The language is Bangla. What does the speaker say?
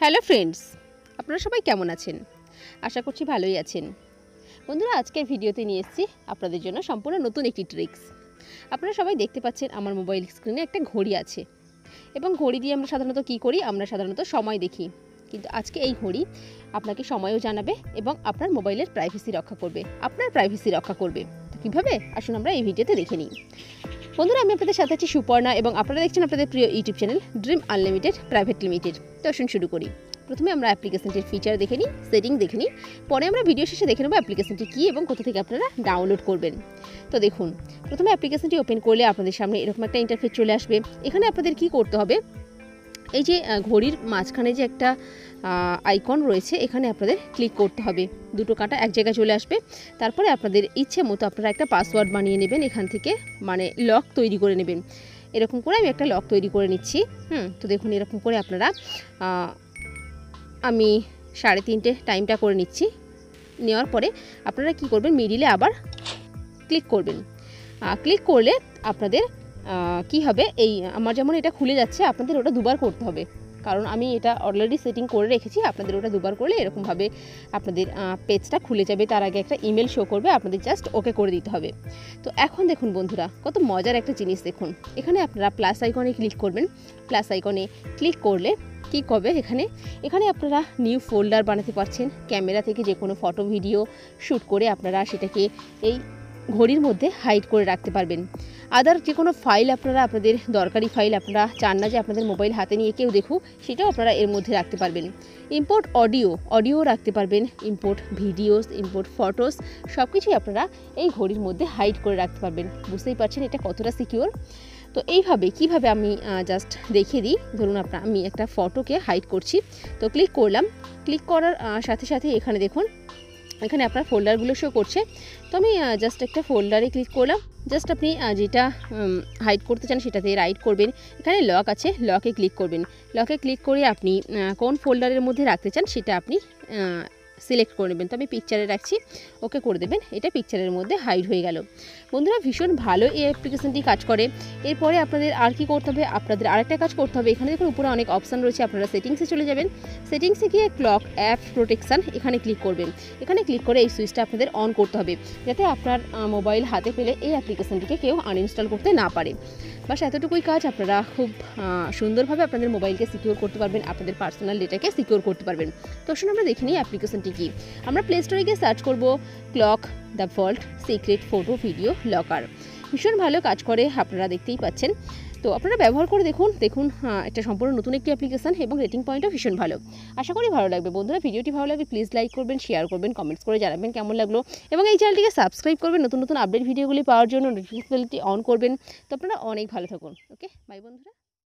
হ্যালো ফ্রেন্ডস, আপনারা সবাই কেমন আছেন? আশা করছি ভালোই আছেন। বন্ধুরা, আজকের ভিডিওতে নিয়ে এসেছি আপনাদের জন্য সম্পূর্ণ নতুন একটি ট্রিক্স। আপনারা সবাই দেখতে পাচ্ছেন আমার মোবাইল স্ক্রিনে একটা ঘড়ি আছে এবং ঘড়ি দিয়ে আমরা সাধারণত কী করি? আমরা সাধারণত সময় দেখি। কিন্তু আজকে এই ঘড়ি আপনাকে সময়ও জানাবে এবং আপনার মোবাইলের প্রাইভেসি রক্ষা করবে, আপনার প্রাইভেসি রক্ষা করবে। তো কীভাবে? আসুন আমরা এই ভিডিওতে দেখে নিই। বন্ধুরা, আমি আপনাদের সাথে আছি সুপর্ণা এবং আপনারা দেখছেন আপনাদের প্রিয় YouTube channel dream unlimited private limited. তো আসুন শুরু করি। প্রথমে আমরা অ্যাপ্লিকেশনটির ফিচার দেখে নিই, সেটিং দেখে নিই, পরে আমরা ভিডিও শেষে দেখে নেব অ্যাপ্লিকেশনটি কী এবং কোথা থেকে আপনারা ডাউনলোড করবেন। তো দেখুন, প্রথমে অ্যাপ্লিকেশনটি ওপেন করলে আপনাদের সামনে এরকম একটা ইন্টারফেস চলে আসবে। এখানে আপনাদের কি করতে হবে? এই যে ঘড়ির মাঝখানে যে একটা আইকন রয়েছে, এখানে আপনাদের ক্লিক করতে হবে। দুটো কাঁটা এক জায়গায় চলে আসবে। তারপরে আপনাদের ইচ্ছে মতো আপনারা একটা পাসওয়ার্ড বানিয়ে নেবেন এখান থেকে, মানে লক তৈরি করে নেবেন। এরকম করে আমি একটা লক তৈরি করে নিচ্ছি। তো দেখুন, এরকম করে আপনারা আমি 3:30 টাইমটা করে নিচ্ছি। নেওয়ার পরে আপনারা কি করবেন? মিডিলে আবার ক্লিক করবেন। ক্লিক করলে আপনাদের কি হবে? এই আমার যেমন এটা খুলে যাচ্ছে, আপনাদের ওটা দুবার করতে হবে, কারণ আমি এটা অলরেডি সেটিং করে রেখেছি। আপনাদের ওটা দুবার করলে এরকমভাবে আপনাদের পেজটা খুলে যাবে। তার আগে একটা ইমেল শো করবে, আপনাদের জাস্ট ওকে করে দিতে হবে। তো এখন দেখুন বন্ধুরা, কত মজার একটা জিনিস দেখুন। এখানে আপনারা প্লাস আইকনে ক্লিক করবেন। প্লাস আইকনে ক্লিক করলে কী হবে? এখানে আপনারা নিউ ফোল্ডার বানাতে পারছেন। ক্যামেরা থেকে যে কোনো ফটো ভিডিও শ্যুট করে আপনারা সেটাকে এই ঘড়ির মধ্যে হাইড করে রাখতে পারবেন। আদার যে কোনো ফাইল আপনাদের দরকারি ফাইল আপনারা চান না যে আপনাদের মোবাইল হাতে নিয়ে কেউ দেখুক, সেটাও আপনারা এর মধ্যে রাখতে পারবেন। ইম্পোর্ট অডিও রাখতে পারবেন, ইম্পোর্ট ভিডিওস, ইম্পোর্ট ফটোস, সব কিছুই আপনারা এই ঘড়ির মধ্যে হাইড করে রাখতে পারবেন। বুঝতেই পারছেন এটা কতটা সিকিউর। তো এইভাবে কিভাবে আমি জাস্ট দেখিয়ে দিই। ধরুন আমি একটা ফটোকে হাইড করছি। তো ক্লিক করলাম। ক্লিক করার সাথে সাথে এখানে দেখুন, এখানে আপনার ফোল্ডারগুলো শো করছে। তো আমি জাস্ট একটা ফোল্ডারে ক্লিক করলাম। জাস্ট আপনি যেটা হাইড করতে চান সেটাতে রাইট করবেন। এখানে লক আছে, লকে ক্লিক করবেন। লকে ক্লিক করে আপনি কোন ফোল্ডারের মধ্যে রাখতে চান সেটা আপনি সিলেক্ট করে নেবেন। তো আমি পিকচারে রাখছি, ওকে করে দেবেন। এটা পিকচারের মধ্যে হাইড হয়ে গেল। বন্ধুরা, ভীষণ ভালো এই অ্যাপ্লিকেশনটি কাজ করে। এরপরে আপনাদের আর কি করতে হবে? আপনাদের আরেকটা কাজ করতে হবে। এখানে দেখুন উপরে অনেক অপশান রয়েছে, আপনারা সেটিংসে চলে যাবেন। সেটিংসে গিয়ে ক্লক অ্যাপ প্রোটেকশান এখানে ক্লিক করবেন। এখানে ক্লিক করে এই সুইচটা আপনাদের অন করতে হবে, যাতে আপনার মোবাইল হাতে পেলে এই অ্যাপ্লিকেশনটিকে কেউ আনইনস্টল করতে না পারে। বাস এতটুকুই কাজ। আপনারা খুব সুন্দরভাবে আপনাদের মোবাইলকে সিকিউর করতে পারবেন, আপনাদের পার্সোনাল ডেটাকে সিকিউর করতে পারবেন। তো আসুন আমরা দেখে নিই অ্যাপ্লিকেশনটি কী। আমরা প্লে স্টোরে গিয়ে সার্চ করব clock the vault secret photo video locker. ভীষণ ভালো কাজ করে, আপনারা দেখতেই পাচ্ছেন। তো আপনারা ব্যবহার করে দেখুন এটা সম্পূর্ণ নতুন একটি অ্যাপ্লিকেশন এবং রেটিং পয়েন্টও ভীষণ ভালো। আশা করি ভালো লাগবে। বন্ধুরা, ভিডিওটি ভালো লাগবে প্লিজ লাইক করবেন, শেয়ার করবেন, কমেন্টস করে জানাবেন কেমন লাগলো এবং এই চ্যানেলটিকে সাবস্ক্রাইব করবেন নতুন নতুন আপডেট ভিডিওগুলি পাওয়ার জন্য। নোটিফিকেশনটি অন করবেন। তো আপনারা অনেক ভালো থাকুন। ওকে, বাই বন্ধুরা।